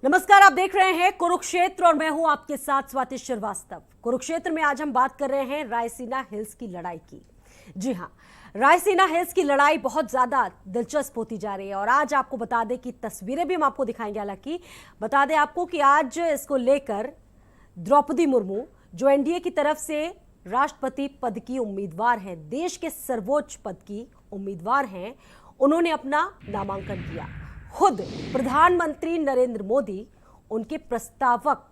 नमस्कार, आप देख रहे हैं कुरुक्षेत्र और मैं हूं आपके साथ स्वाति श्रीवास्तव। कुरुक्षेत्र में आज हम बात कर रहे हैं रायसीना हिल्स की लड़ाई की। जी हां, रायसीना हिल्स की लड़ाई बहुत ज्यादा दिलचस्प होती जा रही है और आज आपको बता दें कि तस्वीरें भी हम आपको दिखाएंगे। हालांकि बता दें आपको कि आज इसको लेकर द्रौपदी मुर्मू, जो एनडीए की तरफ से राष्ट्रपति पद की उम्मीदवार हैं, देश के सर्वोच्च पद की उम्मीदवार हैं, उन्होंने अपना नामांकन किया। खुद प्रधानमंत्री नरेंद्र मोदी उनके प्रस्तावक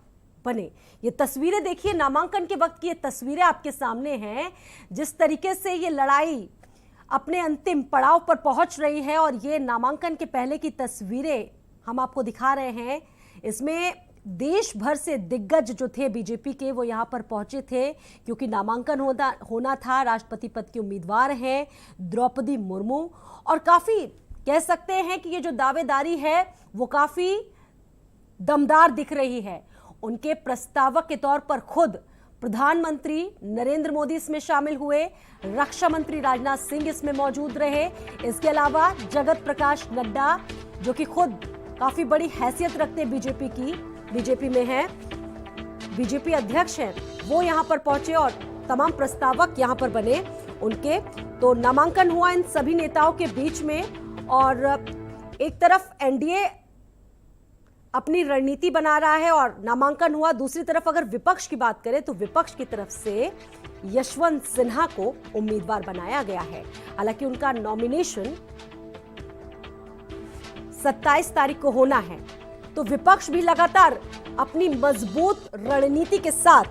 बने। ये तस्वीरें देखिए, नामांकन के वक्त की ये तस्वीरें आपके सामने हैं। जिस तरीके से ये लड़ाई अपने अंतिम पड़ाव पर पहुंच रही है और ये नामांकन के पहले की तस्वीरें हम आपको दिखा रहे हैं। इसमें देश भर से दिग्गज जो थे बीजेपी के, वो यहाँ पर पहुंचे थे क्योंकि नामांकन होना था। राष्ट्रपति पद की उम्मीदवार हैं द्रौपदी मुर्मू और काफी कह सकते हैं कि ये जो दावेदारी है वो काफी दमदार दिख रही है। उनके प्रस्तावक के तौर पर खुद प्रधानमंत्री नरेंद्र मोदी इसमें शामिल हुए, रक्षा मंत्री राजनाथ सिंह इसमें मौजूद रहे। इसके अलावा जगत प्रकाश नड्डा, जो कि खुद काफी बड़ी हैसियत रखते हैं बीजेपी में है, बीजेपी अध्यक्ष हैं, वो यहां पर पहुंचे और तमाम प्रस्तावक यहां पर बने उनके। तो नामांकन हुआ इन सभी नेताओं के बीच में और एक तरफ एनडीए अपनी रणनीति बना रहा है और नामांकन हुआ। दूसरी तरफ अगर विपक्ष की बात करें तो विपक्ष की तरफ से यशवंत सिन्हा को उम्मीदवार बनाया गया है। हालांकि उनका नॉमिनेशन 27 तारीख को होना है। तो विपक्ष भी लगातार अपनी मजबूत रणनीति के साथ,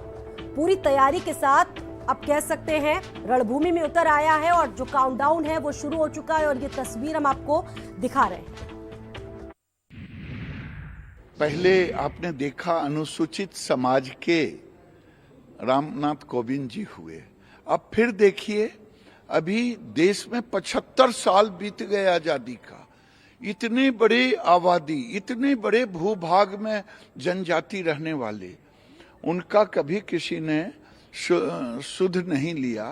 पूरी तैयारी के साथ, अब कह सकते हैं रणभूमि में उतर आया है और जो काउंटडाउन है वो शुरू हो चुका है और ये तस्वीर हम आपको दिखा रहे हैं। पहले आपने देखा अनुसूचित समाज के रामनाथ कोविंद जी हुए, अब फिर देखिए अभी देश में 75 साल बीत गए आजादी का। इतनी बड़ी आबादी, इतने बड़े भूभाग में जनजाति रहने वाले, उनका कभी किसी ने सुध नहीं लिया।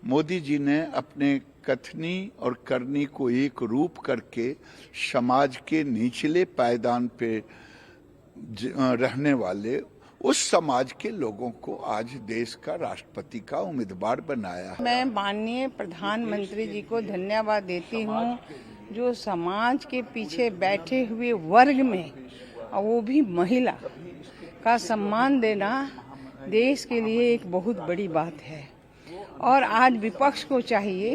मोदी जी ने अपने कथनी और करनी को एक रूप करके समाज के निचले पायदान पे रहने वाले उस समाज के लोगों को आज देश का राष्ट्रपति का उम्मीदवार बनाया। मैं माननीय प्रधानमंत्री जी को धन्यवाद देती हूँ, जो समाज के पीछे बैठे हुए वर्ग में, और वो भी महिला का सम्मान देना देश के लिए एक बहुत बड़ी बात है। और आज विपक्ष को चाहिए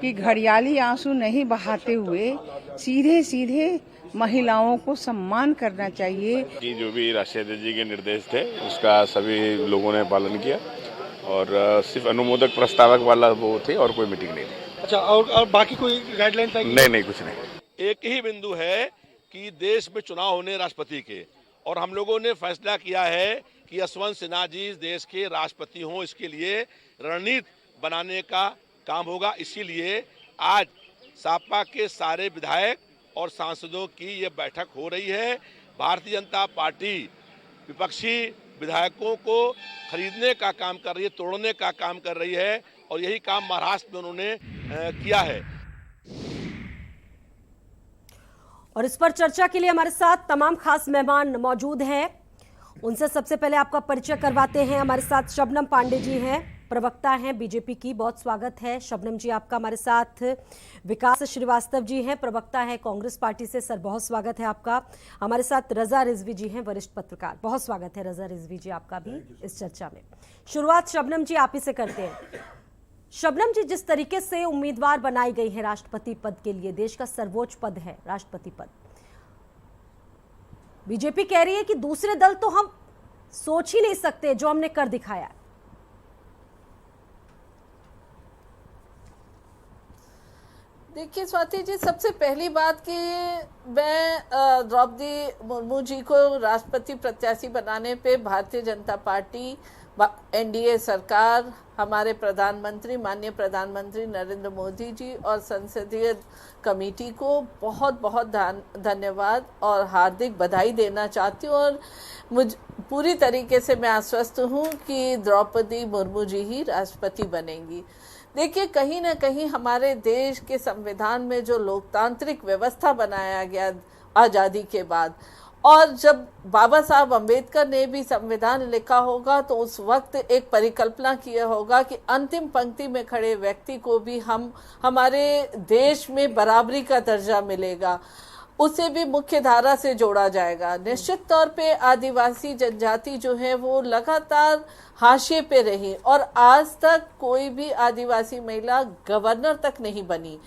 कि घड़ियाली आंसू नहीं बहाते हुए सीधे सीधे महिलाओं को सम्मान करना चाहिए। कि जो भी राष्ट्रीय अध्यक्ष जी के निर्देश थे उसका सभी लोगों ने पालन किया और सिर्फ अनुमोदक प्रस्तावक वाला वो थे और कोई मीटिंग नहीं थी। अच्छा, और बाकी कोई गाइडलाइन था? नहीं, कुछ नहीं। एक ही बिंदु है कि देश में चुनाव होने राष्ट्रपति के, और हम लोगों ने फैसला किया है कि यशवंत सिन्हा जी देश के राष्ट्रपति हों, इसके लिए रणनीति बनाने का काम होगा। इसीलिए आज सपा के सारे विधायक और सांसदों की ये बैठक हो रही है। भारतीय जनता पार्टी विपक्षी विधायकों को खरीदने का काम कर रही है, तोड़ने का काम कर रही है और यही काम महाराष्ट्र में उन्होंने किया है। और इस पर चर्चा के लिए हमारे साथ तमाम खास मेहमान मौजूद हैं। उनसे सबसे पहले आपका परिचय करवाते हैं। हमारे साथ शबनम पांडे जी हैं, प्रवक्ता हैं बीजेपी की। बहुत स्वागत है शबनम जी आपका हमारे साथ। विकास श्रीवास्तव जी हैं, प्रवक्ता है कांग्रेस पार्टी से। सर, बहुत स्वागत है आपका। हमारे साथ रजा रिजवी जी हैं, वरिष्ठ पत्रकार। बहुत स्वागत है रजा रिजवी जी आपका भी इस चर्चा में। शुरुआत शबनम जी आप ही से करते हैं। शबनम जी, जिस तरीके से उम्मीदवार बनाई गई है राष्ट्रपति पद के लिए, देश का सर्वोच्च पद है राष्ट्रपति पद, बीजेपी कह रही है कि दूसरे दल तो हम सोच ही नहीं सकते जो हमने कर दिखाया। देखिए स्वाति जी, सबसे पहली बात कि मैं द्रौपदी मुर्मू जी को राष्ट्रपति प्रत्याशी बनाने पे भारतीय जनता पार्टी, एनडीए सरकार, हमारे प्रधानमंत्री, माननीय प्रधानमंत्री नरेंद्र मोदी जी और संसदीय कमेटी को बहुत बहुत धन्यवाद और हार्दिक बधाई देना चाहती हूँ। और मुझ पूरी तरीके से मैं आश्वस्त हूँ कि द्रौपदी मुर्मू जी ही राष्ट्रपति बनेंगी। देखिए, कहीं ना कहीं हमारे देश के संविधान में जो लोकतांत्रिक व्यवस्था बनाया गया आज़ादी के बाद, और जब बाबा साहब अम्बेडकर ने भी संविधान लिखा होगा तो उस वक्त एक परिकल्पना किया होगा कि अंतिम पंक्ति में खड़े व्यक्ति को भी हमारे देश में बराबरी का दर्जा मिलेगा, उसे भी मुख्य धारा से जोड़ा जाएगा। निश्चित तौर पे आदिवासी जनजाति जो है वो लगातार हाशिए पे रही और आज तक कोई भी आदिवासी महिला गवर्नर तक नहीं बनी।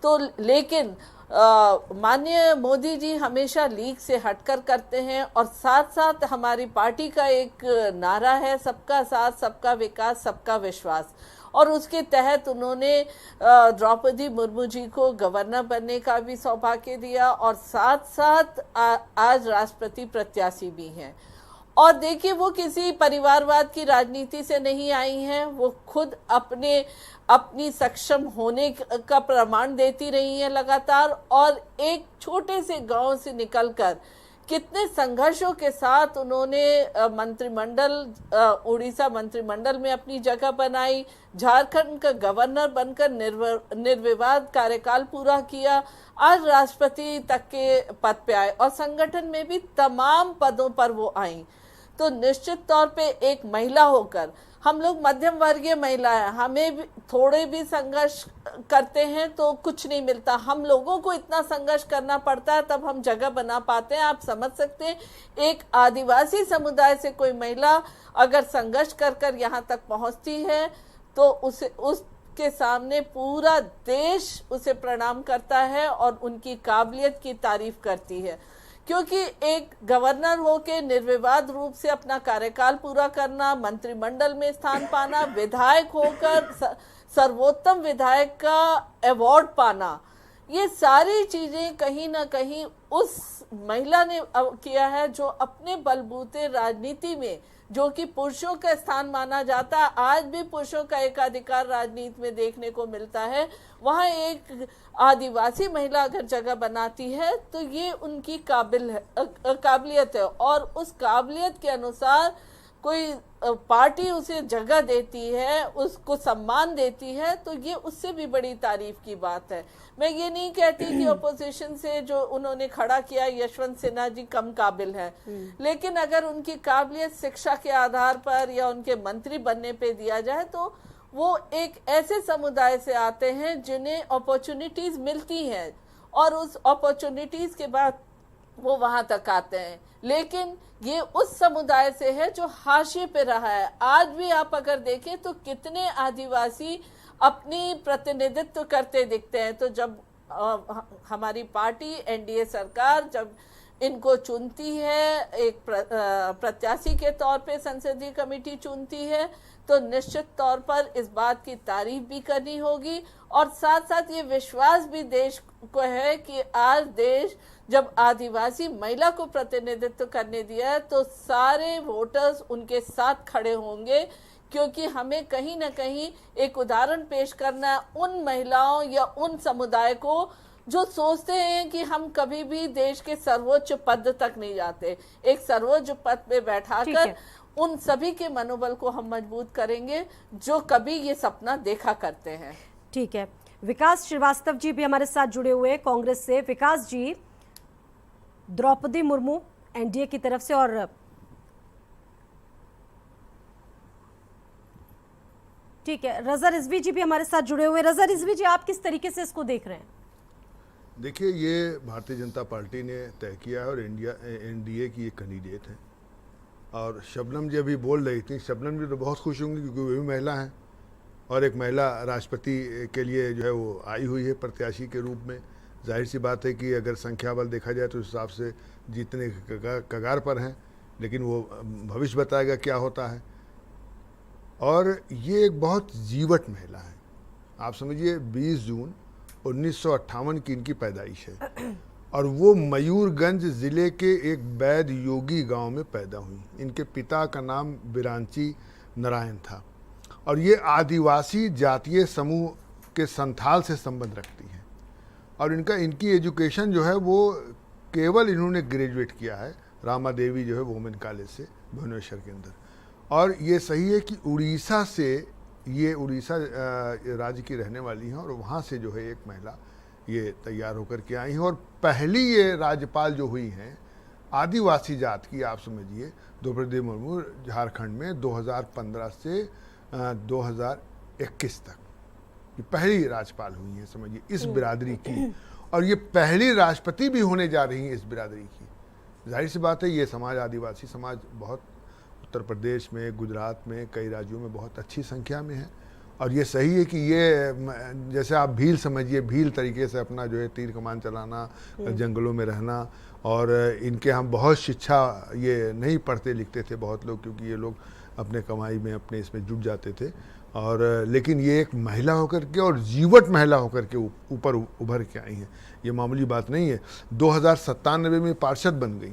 तो लेकिन माननीय मोदी जी हमेशा लीग से हटकर करते हैं और साथ साथ हमारी पार्टी का एक नारा है, सबका साथ, सबका विकास, सबका विश्वास, और उसके तहत उन्होंने द्रौपदी मुर्मू जी को गवर्नर बनने का भी सौभाग्य दिया और साथ साथ आज राष्ट्रपति प्रत्याशी भी हैं। और देखिए वो किसी परिवारवाद की राजनीति से नहीं आई हैं, वो खुद अपनी सक्षम होने का प्रमाण देती रही हैं लगातार, और एक छोटे से गांव से निकलकर कितने संघर्षों के साथ उन्होंने मंत्रिमंडल, उड़ीसा मंत्रिमंडल में अपनी जगह बनाई, झारखंड का गवर्नर बनकर निर्विवाद कार्यकाल पूरा किया, आज राष्ट्रपति तक के पद पे आए और संगठन में भी तमाम पदों पर वो आई। तो निश्चित तौर पे एक महिला होकर, हम लोग मध्यम वर्गीय महिला हैं, हमें भी थोड़े भी संघर्ष करते हैं तो कुछ नहीं मिलता, हम लोगों को इतना संघर्ष करना पड़ता है तब हम जगह बना पाते हैं। आप समझ सकते हैं एक आदिवासी समुदाय से कोई महिला अगर संघर्ष कर कर यहाँ तक पहुँचती है तो उसके सामने पूरा देश उसे प्रणाम करता है और उनकी काबिलियत की तारीफ करती है, क्योंकि एक गवर्नर होके निर्विवाद रूप से अपना कार्यकाल पूरा करना, मंत्रिमंडल में स्थान पाना, विधायक होकर सर्वोत्तम विधायक का अवार्ड पाना, ये सारी चीजें कहीं ना कहीं उस महिला ने किया है जो अपने बलबूते राजनीति में, जो कि पुरुषों का स्थान माना जाता है, आज भी पुरुषों का एकाधिकार राजनीति में देखने को मिलता है, वहाँ एक आदिवासी महिला अगर जगह बनाती है तो ये उनकी काबिलियत है और उस काबिलियत के अनुसार कोई पार्टी उसे जगह देती है, उसको सम्मान देती है, तो ये उससे भी बड़ी तारीफ की बात है। मैं ये नहीं कहती कि अपोजिशन से जो उन्होंने खड़ा किया यशवंत सिन्हा जी कम काबिल है, लेकिन अगर उनकी काबिलियत शिक्षा के आधार पर या उनके मंत्री बनने पे दिया जाए तो वो एक ऐसे समुदाय से आते हैं जिन्हें अपॉर्चुनिटीज मिलती हैं और उस अपॉर्चुनिटीज के बाद वो वहां तक आते हैं। लेकिन ये उस समुदाय से है जो हाशिए पे रहा है। आज भी आप अगर देखें तो कितने आदिवासी अपनी प्रतिनिधित्व करते दिखते हैं। तो जब हमारी पार्टी एनडीए सरकार जब इनको चुनती है, एक प्रत्याशी के तौर पे संसदीय कमेटी चुनती है, तो निश्चित तौर पर इस बात की तारीफ भी करनी होगी और साथ साथ ये विश्वास भी देश को है कि आज देश जब आदिवासी महिला को प्रतिनिधित्व करने दिया है तो सारे वोटर्स उनके साथ खड़े होंगे, क्योंकि हमें कहीं ना कहीं एक उदाहरण पेश करना है उन महिलाओं या उन समुदाय को जो सोचते हैं कि हम कभी भी देश के सर्वोच्च पद तक नहीं जाते। एक सर्वोच्च पद पे बैठाकर उन सभी के मनोबल को हम मजबूत करेंगे जो कभी ये सपना देखा करते हैं। ठीक है, विकास श्रीवास्तव जी भी हमारे साथ जुड़े हुए हैं कांग्रेस से। विकास जी, द्रौपदी मुर्मू एनडीए की तरफ से और ठीक है, रजा रिजवी जी भी हमारे साथ जुड़े हुए हैं। रजा रिजवी जी, आप किस तरीके से इसको देख रहे हैं? देखिए, ये भारतीय जनता पार्टी ने तय किया है और एनडीए की एक कैंडिडेट है। और शबनम जी अभी बोल रही थी, शबनम जी तो बहुत खुश होंगी क्योंकि वो भी महिला हैं और एक महिला राष्ट्रपति के लिए जो है वो आई हुई है प्रत्याशी के रूप में। जाहिर सी बात है कि अगर संख्या बल देखा जाए तो उस हिसाब से जीतने कगार पर हैं, लेकिन वो भविष्य बताएगा क्या होता है। और ये एक बहुत जीवट महिला है। आप समझिए 20 जून 1958 की इनकी पैदाइश है और वो मयूरगंज ज़िले के एक वैद योगी गांव में पैदा हुई। इनके पिता का नाम बिरांची नारायण था और ये आदिवासी जातीय समूह के संथाल से संबंध रखती हैं। और इनकी एजुकेशन जो है वो केवल इन्होंने ग्रेजुएट किया है रामा देवी जो है वुमेन कॉलेज से भुवनेश्वर के अंदर। और ये सही है कि उड़ीसा से, ये उड़ीसा राज्य की रहने वाली हैं और वहाँ से जो है एक महिला ये तैयार होकर के आई हैं और पहली ये राज्यपाल जो हुई हैं आदिवासी जात की, आप समझिए द्रौपदी मुर्मू झारखंड में 2015 से 2021 तक ये पहली राज्यपाल हुई है, समझिए, इस बिरादरी की, और ये पहली राष्ट्रपति भी होने जा रही हैं इस बिरादरी की। जाहिर सी बात है ये समाज, आदिवासी समाज, बहुत उत्तर प्रदेश में, गुजरात में, कई राज्यों में बहुत अच्छी संख्या में है। और ये सही है कि ये, जैसे आप भील समझिए, भील तरीके से अपना जो है तीर कमान चलाना, जंगलों में रहना, और इनके हम बहुत शिक्षा ये नहीं पढ़ते लिखते थे बहुत लोग, क्योंकि ये लोग अपने कमाई में, अपने इसमें जुट जाते थे। और लेकिन ये एक महिला होकर के और जीवट महिला होकर के ऊपर उभर के आई हैं, ये मामूली बात नहीं है। 2097 में पार्षद बन गई।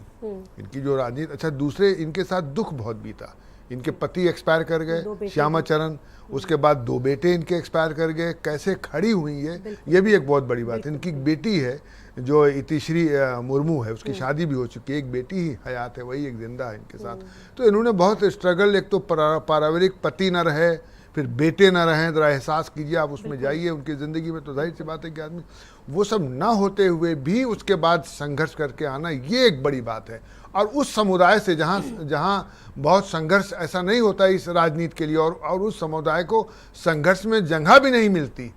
इनकी जो राजनीति, अच्छा दूसरे इनके साथ दुख बहुत बीता, इनके पति एक्सपायर कर गए, श्यामा चरण, उसके बाद 2 बेटे इनके एक्सपायर कर गए, कैसे खड़ी हुई ये भी एक बहुत बड़ी बात है। इनकी बेटी है जो इतिश्री मुर्मू है, उसकी शादी भी हो चुकी है, एक बेटी ही हयात है, वही एक जिंदा है इनके साथ। तो इन्होंने बहुत स्ट्रगल, एक तो पारिवारिक पति न रहे, फिर बेटे ना रहें, जरा एहसास कीजिए, आप उसमें जाइए उनकी ज़िंदगी में, तो जाहिर सी बात है कि आदमी वो सब ना होते हुए भी उसके बाद संघर्ष करके आना, ये एक बड़ी बात है। और उस समुदाय से जहाँ बहुत संघर्ष ऐसा नहीं होता इस राजनीति के लिए, और उस समुदाय को संघर्ष में जगह भी नहीं मिलती।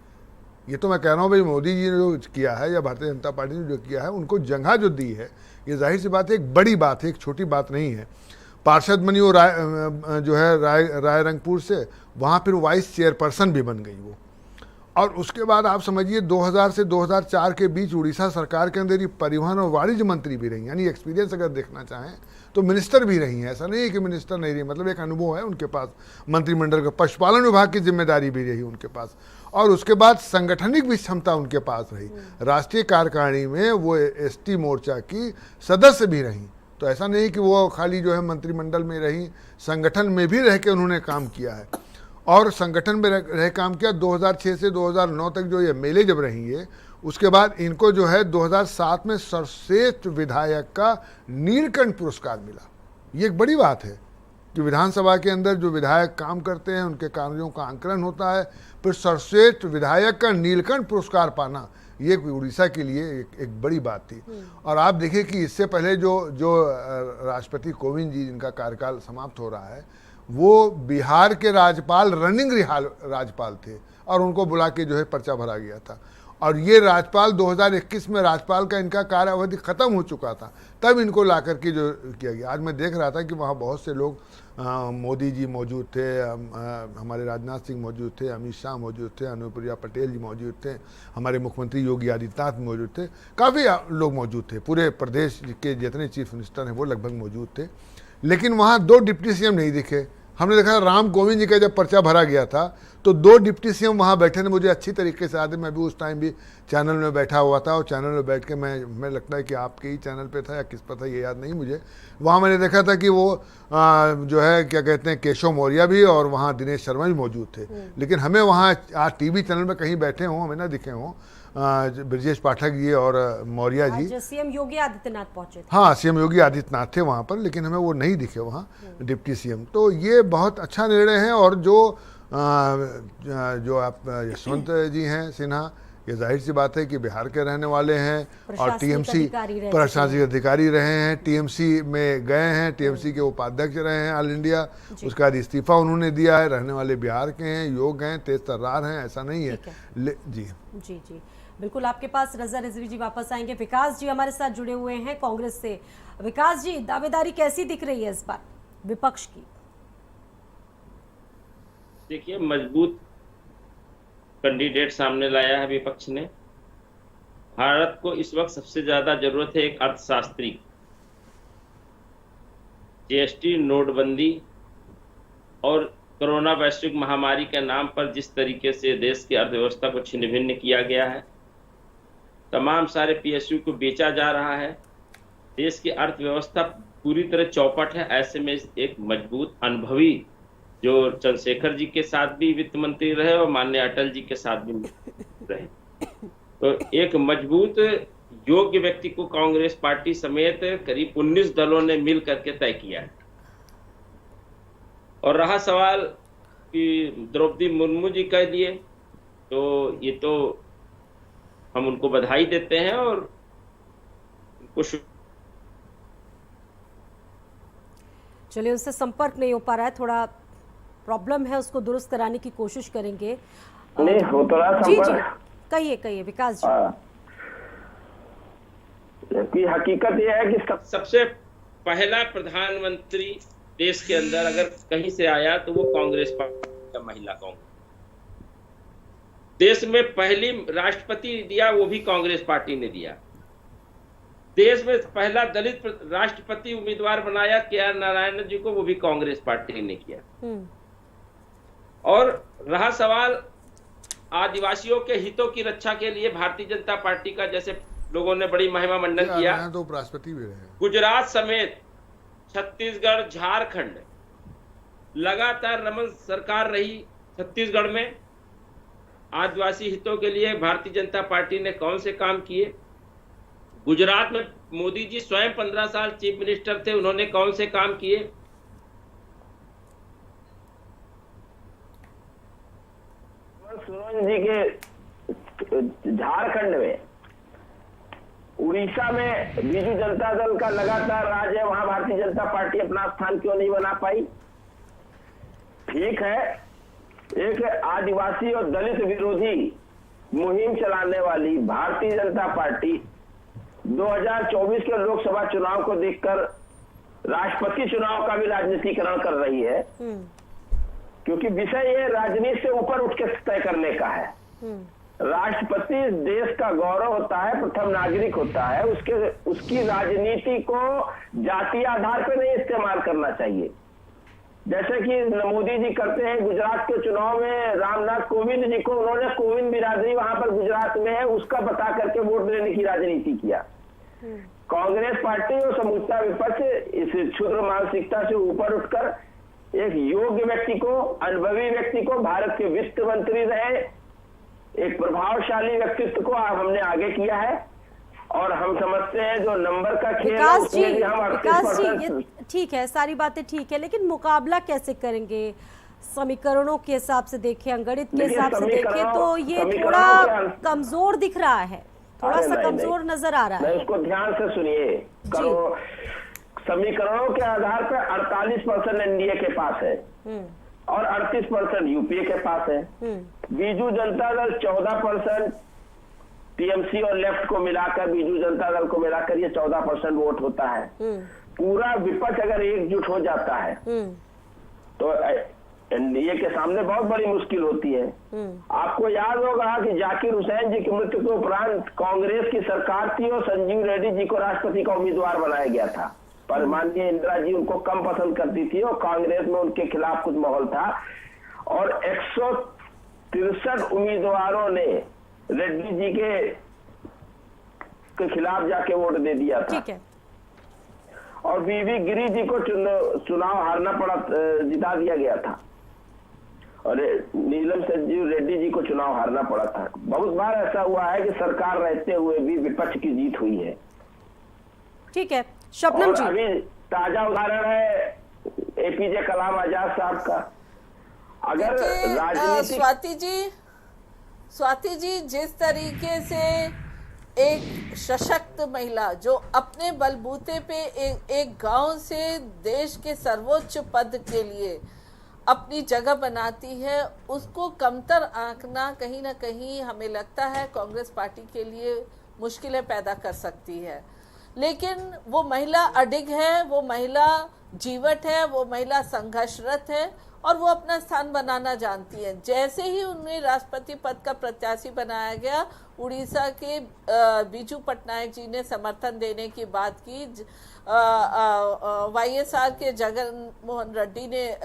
ये तो मैं कह रहा हूँ भाई, मोदी जी ने जो किया है या भारतीय जनता पार्टी ने जो किया है, उनको जगह जो दी है, ये जाहिर सी बात है एक बड़ी बात है, एक छोटी बात नहीं है। पार्षद बनी वो जो है राय रंगपुर से, वहाँ फिर वाइस चेयरपर्सन भी बन गई वो। और उसके बाद आप समझिए 2000 से 2004 के बीच उड़ीसा सरकार के अंदर ये परिवहन और वाणिज्य मंत्री भी रही, यानी एक्सपीरियंस अगर देखना चाहें तो मिनिस्टर भी रही हैं। ऐसा नहीं है कि मिनिस्टर नहीं रही, मतलब एक अनुभव है उनके पास मंत्रिमंडल का। पशुपालन विभाग की जिम्मेदारी भी रही उनके पास, और उसके बाद संगठनिक भी क्षमता उनके पास रही। राष्ट्रीय कार्यकारिणी में वो एसटी मोर्चा की सदस्य भी रहीं। तो ऐसा नहीं कि वो खाली जो है मंत्रिमंडल में रही, संगठन में भी रह के उन्होंने काम किया है। और संगठन में रह काम किया 2006 से 2009 तक जो ये मेले जब रही है, उसके बाद इनको जो है 2007 में सर्वश्रेष्ठ विधायक का नीलकंठ पुरस्कार मिला। ये एक बड़ी बात है कि विधानसभा के अंदर जो विधायक काम करते हैं उनके कार्यों का आंकलन होता है, फिर सर्वश्रेष्ठ विधायक का नीलकंठ पुरस्कार पाना, ये उड़ीसा के लिए एक बड़ी बात थी। और आप देखिए कि इससे पहले जो राष्ट्रपति कोविंद जी, जिनका कार्यकाल समाप्त हो रहा है, वो बिहार के राज्यपाल रनिंग राज्यपाल थे, और उनको बुला के जो है पर्चा भरा गया था। और ये राज्यपाल 2021 में राज्यपाल का इनका कार्य अवधि खत्म हो चुका था, तब इनको ला करके जो किया गया। आज मैं देख रहा था कि वहाँ बहुत से लोग, मोदी जी मौजूद थे, हमारे राजनाथ सिंह मौजूद थे, अमित शाह मौजूद थे, अनुप्रिया पटेल जी मौजूद थे, हमारे मुख्यमंत्री योगी आदित्यनाथ मौजूद थे, काफ़ी लोग मौजूद थे, पूरे प्रदेश के जितने चीफ मिनिस्टर हैं वो लगभग मौजूद थे। लेकिन वहाँ 2 डिप्टी सीएम नहीं दिखे। हमने देखा राम गोविंद जी का जब पर्चा भरा गया था तो 2 डिप्टी सीएम वहाँ बैठे थे, मुझे अच्छी तरीके से याद है। मैं भी उस टाइम भी चैनल में बैठा हुआ था, और चैनल में बैठ के मैं लगता है कि आपके ही चैनल पे था या किस पर था ये याद नहीं मुझे। वहाँ मैंने देखा था कि वो जो है क्या कहते हैं, केशव मौर्य भी और वहाँ दिनेश शर्मा भी मौजूद थे। लेकिन हमें वहाँ आज टीवी चैनल में कहीं बैठे हों, हमें ना दिखे हों ब्रजेश पाठक जी और मौर्य जी। सीएम योगी आदित्यनाथ पहुंचे थे। हाँ, सीएम योगी आदित्यनाथ थे वहाँ पर, लेकिन हमें वो नहीं दिखे वहाँ डिप्टी सीएम। तो ये बहुत अच्छा निर्णय है। और जो आप यशवंत जी हैं सिन्हा, ये जाहिर सी बात है कि बिहार के रहने वाले हैं और टीएमसी प्रशासनिक अधिकारी रहे हैं, टीएमसी में गए हैं, टीएमसी के उपाध्यक्ष रहे हैं ऑल इंडिया, उसका इस्तीफा उन्होंने दिया है, रहने वाले बिहार के हैं, योग हैं, तेज तर्रार हैं, ऐसा नहीं है। जी जी जी बिल्कुल, आपके पास रजा रिजवी जी वापस आएंगे। विकास जी हमारे साथ जुड़े हुए हैं कांग्रेस से। विकास जी, दावेदारी कैसी दिख रही है इस बार विपक्ष की? देखिए, मजबूत कैंडिडेट सामने लाया है विपक्ष ने। भारत को इस वक्त सबसे ज्यादा जरूरत है एक अर्थशास्त्री। जीएसटी, नोटबंदी और कोरोना वैश्विक महामारी के नाम पर जिस तरीके से देश की अर्थव्यवस्था को छिन्न भिन्न किया गया है, तमाम सारे पीएसयू को बेचा जा रहा है, देश की अर्थव्यवस्था पूरी तरह चौपट है। ऐसे में एक मजबूत अनुभवी जो चंद्रशेखर जी के साथ भी वित्त मंत्री रहे और माननीय अटल जी के साथ भी रहे, तो एक मजबूत योग्य व्यक्ति को कांग्रेस पार्टी समेत करीब 19 दलों ने मिल करके तय किया है। और रहा सवाल कि द्रौपदी मुर्मू जी कह दिए, तो ये तो हम उनको बधाई देते हैं और उनको चलिए, उससे संपर्क नहीं हो पा रहा है, थोड़ा प्रॉब्लम है, उसको दुरुस्त कराने की कोशिश करेंगे। नहीं हो तो रहा जी जी, संपर्क। कहिए विकास जी। कि हकीकत यह है कि सबसे पहला प्रधानमंत्री देश के अंदर अगर कहीं से आया तो वो कांग्रेस पार्टी का महिला कांग्रेस। देश में पहली राष्ट्रपति दिया वो भी कांग्रेस पार्टी ने दिया। देश में पहला दलित राष्ट्रपति उम्मीदवार बनाया KR नारायण जी को, वो भी कांग्रेस पार्टी ने किया। और रहा सवाल आदिवासियों के हितों की रक्षा के लिए भारतीय जनता पार्टी का, जैसे लोगों ने बड़ी महिमा मंडन किया, तो उपराष्ट्रपति भी रहे, गुजरात समेत छत्तीसगढ़, झारखंड लगातार रमन सरकार रही। छत्तीसगढ़ में आदिवासी हितों के लिए भारतीय जनता पार्टी ने कौन से काम किए? गुजरात में मोदी जी स्वयं 15 साल चीफ मिनिस्टर थे, उन्होंने कौन से काम किए? सोरेन जी के झारखंड में, उड़ीसा में बीजू जनता दल का लगातार राज है, वहां भारतीय जनता पार्टी अपना स्थान क्यों नहीं बना पाई? ठीक है, एक आदिवासी और दलित विरोधी मुहिम चलाने वाली भारतीय जनता पार्टी 2024 के लोकसभा चुनाव को देखकर राष्ट्रपति चुनाव का भी राजनीतिकरण कर रही है, क्योंकि विषय ये राजनीति से ऊपर उठ के तय करने का है। राष्ट्रपति देश का गौरव होता है, प्रथम नागरिक होता है, उसकी राजनीति को जातीय आधार पर नहीं इस्तेमाल करना चाहिए, जैसे कि मोदी जी करते हैं। गुजरात के चुनाव में रामनाथ कोविंद जी को उन्होंने कोविंद बिरादरी वहां पर गुजरात में है उसका बता करके वोट देने की राजनीति किया। कांग्रेस पार्टी और समूचा विपक्ष इस क्षुद्र मानसिकता से ऊपर उठकर एक योग्य व्यक्ति को, अनुभवी व्यक्ति को, भारत के वित्त मंत्री रहे, एक प्रभावशाली व्यक्तित्व को हमने आगे किया है। और हम समझते हैं जो नंबर का खेल है उसमें भी हम 38%। ठीक है, सारी बातें ठीक है, लेकिन मुकाबला कैसे करेंगे? समीकरणों के हिसाब से देखें, अंगणित के हिसाब से देखें तो ये थोड़ा कमजोर दिख रहा है, थोड़ा सा कमजोर नजर आ रहा है। उसको ध्यान से सुनिए। समीकरणों के आधार पर 48% एनडीए के पास है और 38% यूपीए के पास है। बीजू जनता दल 14%, टीएमसी और लेफ्ट को मिलाकर, बीजू जनता दल को मिलाकर ये 14% वोट होता है। पूरा विपक्ष अगर एकजुट हो जाता है तो एनडीए के सामने बहुत बड़ी मुश्किल होती है। आपको याद होगा कि जाकिर हुसैन जी की मृत्यु के उपरांत कांग्रेस की सरकार थी और संजीव रेड्डी जी को राष्ट्रपति का उम्मीदवार बनाया गया था, पर माननीय इंदिरा जी उनको कम पसंद करती थी और कांग्रेस में उनके खिलाफ कुछ माहौल था और 163 उम्मीदवारों ने रेड्डी जी के खिलाफ जाके वोट दे दिया था। ठीक है। और बीवी गिरी जी को चुनाव हारना पड़ा, जिता दिया गया था और नीलम संजीव रेड्डी जी को चुनाव हारना पड़ा था। बहुत बार ऐसा हुआ है कि सरकार रहते हुए भी विपक्ष की जीत हुई है। ठीक है, शबनम जी। अभी ताजा उदाहरण है एपीजे कलाम आजाद साहब का। अगर राजनीति स्वाति जी जिस तरीके से एक सशक्त महिला जो अपने बलबूते पे एक गांव से देश के सर्वोच्च पद के लिए अपनी जगह बनाती है, उसको कमतर आंकना कहीं ना कहीं हमें लगता है कांग्रेस पार्टी के लिए मुश्किलें पैदा कर सकती है। लेकिन वो महिला अडिग है, वो महिला जीवट है, वो महिला संघर्षरत है और वो अपना स्थान बनाना जानती है। जैसे ही उन्हें राष्ट्रपति पद का प्रत्याशी बनाया गया, उड़ीसा के बीजू पटनायक जी ने समर्थन देने की बात की, वाईएसआर के जगन मोहन रेड्डी ने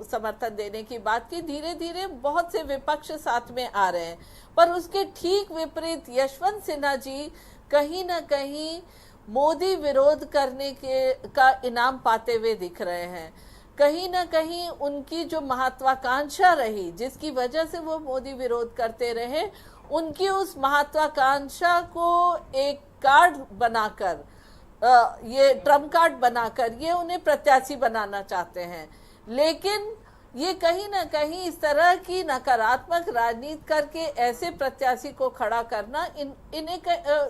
समर्थन देने की बात की। धीरे धीरे बहुत से विपक्ष साथ में आ रहे हैं, पर उसके ठीक विपरीत यशवंत सिन्हा जी कहीं ना कहीं मोदी विरोध करने का इनाम पाते हुए दिख रहे हैं। कहीं ना कहीं उनकी जो महत्वाकांक्षा रही, जिसकी वजह से वो मोदी विरोध करते रहे, उनकी उस महत्वाकांक्षा को एक कार्ड बनाकर, ये ट्रम्प कार्ड बनाकर ये उन्हें प्रत्याशी बनाना चाहते हैं। लेकिन ये कहीं ना कहीं इस तरह की नकारात्मक राजनीति करके ऐसे प्रत्याशी को खड़ा करना, इन्हें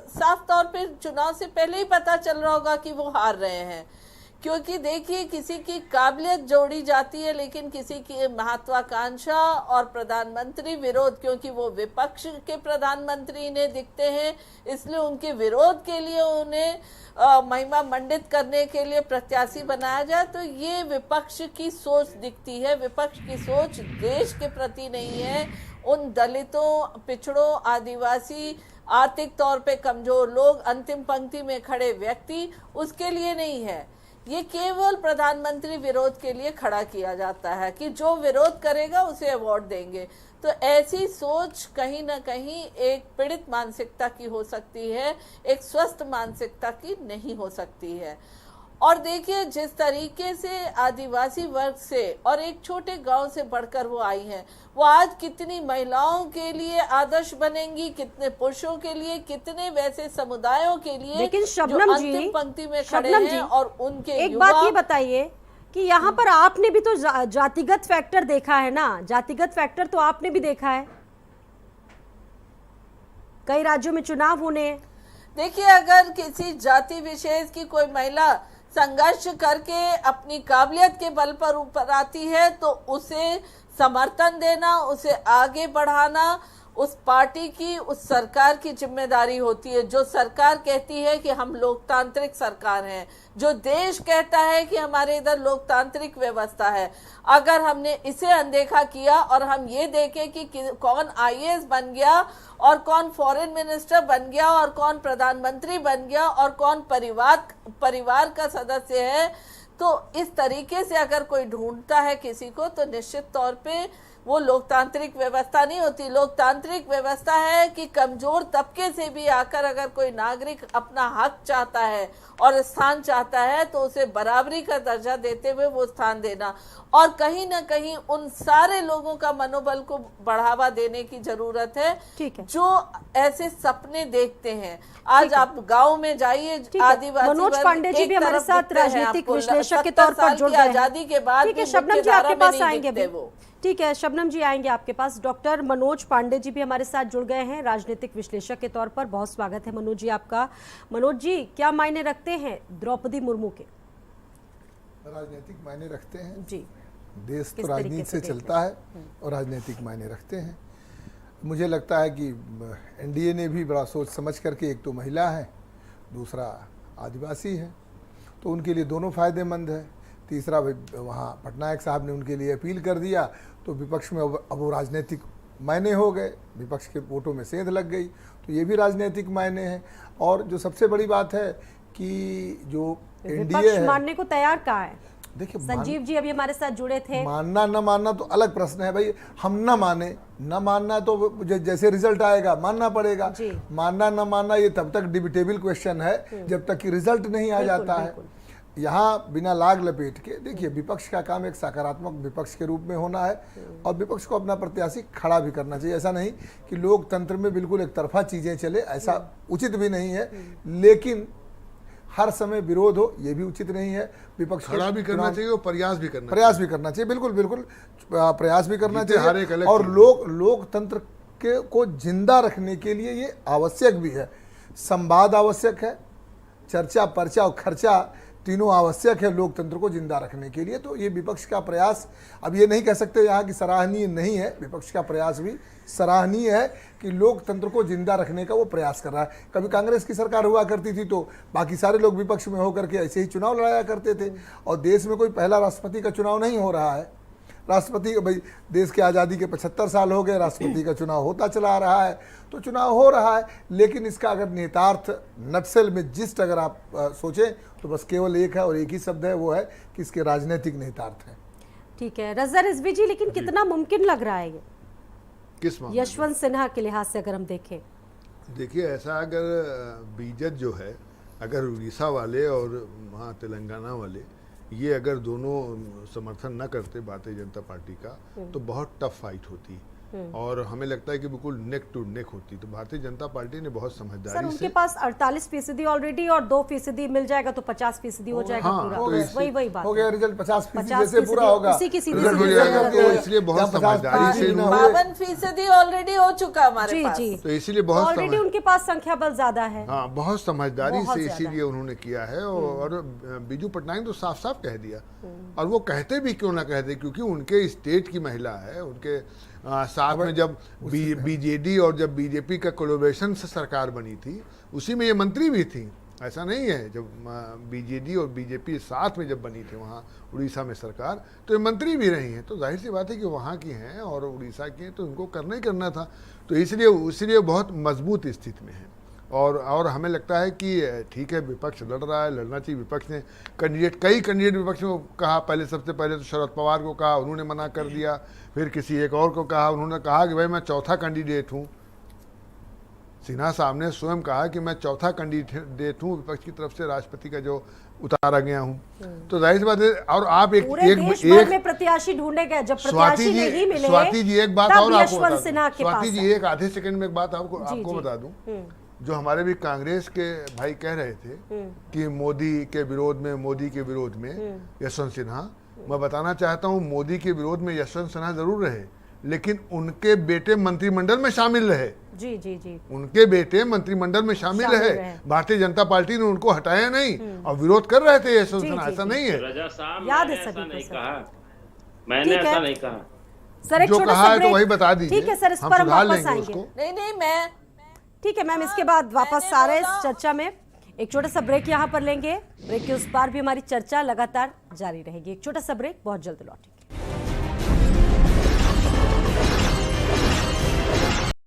साफ तौर पे चुनाव से पहले ही पता चल रहा होगा कि वो हार रहे हैं, क्योंकि देखिए किसी की काबिलियत जोड़ी जाती है लेकिन किसी की महत्वाकांक्षा और प्रधानमंत्री विरोध, क्योंकि वो विपक्ष के प्रधानमंत्री ने दिखते हैं इसलिए उनके विरोध के लिए उन्हें महिमा मंडित करने के लिए प्रत्याशी बनाया जाए, तो ये विपक्ष की सोच दिखती है। विपक्ष की सोच देश के प्रति नहीं है, उन दलितों, पिछड़ों, आदिवासी, आर्थिक तौर पे कमजोर लोग, अंतिम पंक्ति में खड़े व्यक्ति, उसके लिए नहीं है। ये केवल प्रधानमंत्री विरोध के लिए खड़ा किया जाता है कि जो विरोध करेगा उसे अवार्ड देंगे। तो ऐसी सोच कहीं ना कहीं एक पीड़ित मानसिकता की हो सकती है, एक स्वस्थ मानसिकता की नहीं हो सकती है। और देखिए जिस तरीके से आदिवासी वर्ग से और एक छोटे गांव से बढ़कर वो आई हैं, वो आज कितनी महिलाओं के लिए आदर्श बनेंगी, कितने पुरुषों के लिए, कितने वैसे समुदायों के लिए, लेकिन जो शबनम जी, अंतिम पंक्ति में खड़े शबनम हैं जी, और उनके एक बात ये बताइए कि यहाँ पर आपने भी तो जातिगत फैक्टर देखा है ना, जातिगत फैक्टर तो आपने भी देखा है, कई राज्यों में चुनाव होने हैं। देखिए अगर किसी जाति विशेष की कोई महिला संघर्ष करके अपनी काबिलियत के बल पर ऊपर आती है तो उसे समर्थन देना, उसे आगे बढ़ाना उस पार्टी की, उस सरकार की जिम्मेदारी होती है। जो सरकार कहती है कि हम लोकतांत्रिक सरकार हैं, जो देश कहता है कि हमारे इधर लोकतांत्रिक व्यवस्था है, अगर हमने इसे अनदेखा किया और हम ये देखें कि कौन आईएएस बन गया और कौन फॉरेन मिनिस्टर बन गया और कौन प्रधानमंत्री बन गया और कौन परिवार का सदस्य है, तो इस तरीके से अगर कोई ढूंढता है किसी को तो निश्चित तौर पे वो लोकतांत्रिक व्यवस्था नहीं होती। लोकतांत्रिक व्यवस्था है कि कमजोर तबके से भी आकर अगर कोई नागरिक अपना हक चाहता है और स्थान चाहता है तो उसे बराबरी का दर्जा देते हुए वो स्थान देना, और कहीं ना कहीं उन सारे लोगों का मनोबल को बढ़ावा देने की जरूरत है जो ऐसे सपने देखते हैं। आज आप गांव में जाइए, आदिवासी मनोज पांडे जी भी हमारे साथ राजनीतिक विश्लेषक के तौर पर जुड़ गए हैं। आजादी के बाद ठीक है, शबनम जी आपके पास आएंगे अभी। ठीक है, शबनम जी आएंगे आपके पास। डॉक्टर मनोज पांडे जी भी हमारे साथ जुड़ गए हैं राजनीतिक विश्लेषक के तौर पर। बहुत स्वागत है मनोज जी आपका। मनोज जी, क्या मायने रखते हैं द्रौपदी मुर्मू के? राजनीतिक मायने रखते हैं जी, देश तो राजनीति से चलता है और राजनीतिक मायने रखते हैं। मुझे लगता है कि एनडीए ने भी बड़ा सोच समझ करके, एक तो महिला है, दूसरा आदिवासी है, तो उनके लिए दोनों फायदेमंद है। तीसरा वहाँ पटनायक साहब ने उनके लिए अपील कर दिया तो विपक्ष में अब वो राजनीतिक मायने हो गए, विपक्ष के वोटों में सेंध लग गई, तो ये भी राजनीतिक मायने हैं। और जो सबसे बड़ी बात है कि जो एनडीए है, मानने को तैयार कहाँ है? देखिए संजीव जी अभी हमारे साथ जुड़े थे। मानना न मानना तो अलग प्रश्न है भाई, हम न माने, न मानना तो जैसे रिजल्ट आएगा मानना पड़ेगा। मानना न मानना ये तब तक डिबेटेबल क्वेश्चन है जब तक कि रिजल्ट नहीं आ जाता है। यहाँ बिना लाग लपेट के देखिए, विपक्ष का काम एक सकारात्मक विपक्ष के रूप में होना है और विपक्ष को अपना प्रत्याशी खड़ा भी करना चाहिए। ऐसा नहीं कि लोकतंत्र में बिल्कुल एक तरफा चीजें चले, ऐसा उचित भी नहीं है, लेकिन हर समय विरोध हो ये भी उचित नहीं है। विपक्ष खड़ा भी करना चाहिए और प्रयास भी करना चाहिए। बिल्कुल बिल्कुल प्रयास भी करना चाहिए। और लोकतंत्र के को जिंदा रखने के लिए ये आवश्यक भी है। संवाद आवश्यक है, चर्चा, पर्चा और खर्चा तीनों आवश्यक है लोकतंत्र को जिंदा रखने के लिए। तो ये विपक्ष का प्रयास, अब ये नहीं कह सकते यहाँ की सराहनीय नहीं है, विपक्ष का प्रयास भी सराहनीय है कि लोकतंत्र को जिंदा रखने का वो प्रयास कर रहा है। कभी कांग्रेस की सरकार हुआ करती थी तो बाकी सारे लोग विपक्ष में होकर के ऐसे ही चुनाव लड़ाया करते थे, और देश में कोई पहला राष्ट्रपति का चुनाव नहीं हो रहा है। राष्ट्रपति, भाई देश की आज़ादी के 75 साल हो गए, राष्ट्रपति का चुनाव होता चला आ रहा है, तो चुनाव हो रहा है, लेकिन इसका अगर नेतार्थ नक्सल में जिस्ट अगर आप सोचें तो बस केवल एक है और एक ही शब्द है, वो है कि इसके राजनीतिक नेतार्थ हैं। ठीक है, रज़ा रिजवी जी, लेकिन कितना मुमकिन लग रहा है ये किस मामले? यशवंत सिन्हा के लिहाज से अगर हम देखें? देखिए, ऐसा अगर बीजेपी जो है, अगर उड़ीसा वाले और वहाँ तेलंगाना वाले ये अगर दोनों समर्थन न करते भारतीय जनता पार्टी का, तो बहुत टफ फाइट होती। और हमें लगता है कि बिल्कुल नेक टू नेक होती। तो भारतीय जनता पार्टी ने बहुत सर समझदारी उनके से, पास 48% ऑलरेडी और 2% मिल जाएगा तो 50% हो जाएगा हाँ, पूरा। तो वही बात हो गया रिजल्ट 50% जैसे 50% पूरा होगा, उसी की सीधी रिजल्ट सीधी हो जाएगा। जरूरत तो है। इसलिए बहुत या 50% समझदारी से ना हुए। 52% ऑलरेडी हो चुका हमारे जी पास। जी, तो इसीलिए बहुत ऑलरेडी उनके पास संख्या बल ज्यादा है। हाँ, बहुत समझदारी बहुत से ज्यादा। इसीलिए उन्होंने किया है। और बीजू पटनायक तो साफ साफ कह दिया, और वो कहते भी क्यों ना कहते, क्योंकि उनके स्टेट की महिला है। उनके साथ में जब बीजेडी और जब बीजेपी का कोलैबोरेशन से सरकार बनी थी, उसी में ये मंत्री भी थी। ऐसा नहीं है, जब बीजेडी और बीजेपी साथ में जब बनी थी वहाँ उड़ीसा में सरकार, तो ये मंत्री भी रही हैं। तो जाहिर सी बात है कि वहाँ की हैं और उड़ीसा की हैं, तो इनको करना ही करना था। तो इसलिए बहुत मजबूत स्थिति में है। और हमें लगता है कि ठीक है, विपक्ष लड़ रहा है, लड़ना चाहिए। विपक्ष ने कई कैंडिडेट विपक्ष को कहा, पहले सबसे पहले तो शरद पवार को कहा, उन्होंने मना कर दिया। फिर किसी एक और को कहा, उन्होंने कहा कि भाई मैं चौथा कैंडिडेट हूँ। सिन्हा साहब ने स्वयं कहा कि मैं चौथा कैंडिडेट हूँ विपक्ष की तरफ से, राष्ट्रपति का जो उतारा गया हूँ। तो जाहिर सी बात है। और आप एक में प्रत्याशी ढूंढे गए, जब प्रत्याशी नहीं मिले, स्वाति जी एक बात और आपको बता दूं, स्वाति जी एक आधे सेकंड में एक बात आपको बता दूं, जो हमारे भी कांग्रेस के भाई कह रहे थे कि मोदी के विरोध में यशवंत सिन्हा, मैं बताना चाहता हूं, मोदी के विरोध में यशवंत सिन्हा जरूर रहे, लेकिन उनके बेटे मंत्रिमंडल में शामिल रहे। जी जी जी, उनके बेटे मंत्रिमंडल में शामिल रहे। भारतीय जनता पार्टी ने उनको हटाया नहीं और विरोध कर रहे थे यशवंत सिन्हा। ऐसा नहीं है, रजा साहब, याद है मैंने ऐसा सभी नहीं को। कहा, मैंने ऐसा नहीं कहा। सर एक जो छोटा कहा सा है तो ब्रेक। वही बता दीजिए, ठीक है सर, इस हम पर हम सुधार वापस लेंगे आएंगे। उसको। नहीं मैं ठीक है मैम, इसके बाद वापस आ रहे हैं इस चर्चा में। एक छोटा सा ब्रेक यहाँ पर लेंगे। ब्रेक के उस पार भी हमारी चर्चा लगातार जारी रहेगी। एक छोटा सा ब्रेक, बहुत जल्द लौटेंगे।